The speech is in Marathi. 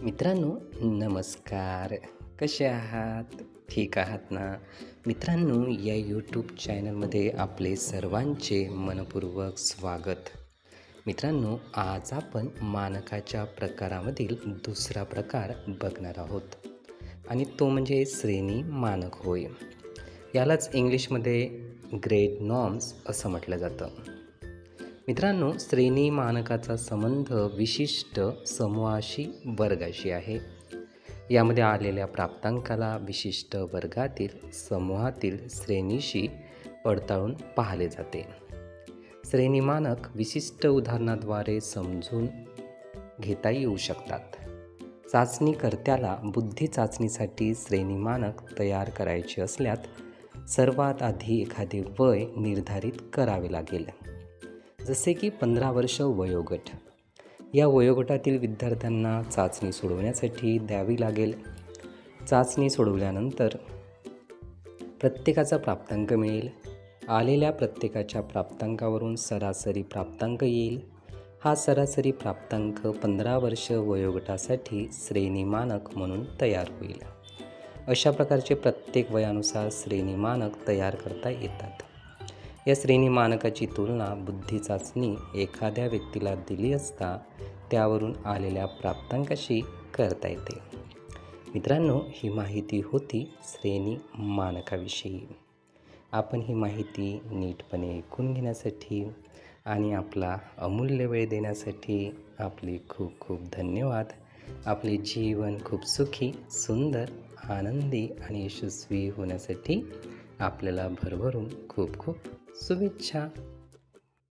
मित्रांनो, नमस्कार. कसे आहात? ठीक आहात ना? मित्रांनो, या यूट्यूब चॅनलमध्ये आपले सर्वांचे मनपूर्वक स्वागत. मित्रांनो, आज आपण मानकाच्या प्रकारामधील दुसरा प्रकार बघणार आहोत आणि तो म्हणजे श्रेणी मानक होय. यालाच इंग्लिशमध्ये ग्रेड नॉर्म्स असं म्हटलं जातं. मित्रांनो, श्रेणी मानकाचा संबंध विशिष्ट समूहाशी वर्गाशी आहे. यामध्ये आलेल्या प्राप्तांकाला विशिष्ट वर्गातील समूहातील श्रेणीशी पडताळून पाहिले जाते. श्रेणी मानक विशिष्ट उदाहरणाद्वारे समजून घेता येऊ शकतात. चाचणीकर्त्याला बुद्धी चाचणीसाठी श्रेणी मानक तयार करायचे असल्यास सर्वात आधी एखादे वय निर्धारित करावे लागेल. जसे की 15 वर्ष वयोगट. या वयोगटातील विद्यार्थ्यांना चाचणी सोडवण्यासाठी द्यावी लागेल. चाचणी सोडवल्यानंतर प्रत्येकाचा प्राप्तांक मिळेल. आलेल्या प्रत्येकाच्या प्राप्तांकावरून सरासरी प्राप्तांक येईल. हा सरासरी प्राप्तांक 15 वर्ष वयोगटासाठी श्रेणी मानक म्हणून तयार होईल. अशा प्रकारचे प्रत्येक वयानुसार श्रेणी मानक तयार करता येतात. या श्रेणी मानकाची तुलना बुद्धी चाचणी एखाद्या व्यक्तीला दिली असता त्यावरून आलेल्या प्राप्तांकाशी करता येते. मित्रांनो, ही माहिती होती श्रेणी मानकाविषयी. आपण ही माहिती नीटपणे ऐकून घेण्यासाठी आणि आपला अमूल्य वेळ देण्यासाठी आपले खूप खूप धन्यवाद. आपले जीवन खूप सुखी, सुंदर, आनंदी आणि यशस्वी होण्यासाठी आपल्याला भरभरून खूप खूप शुभेच्छा.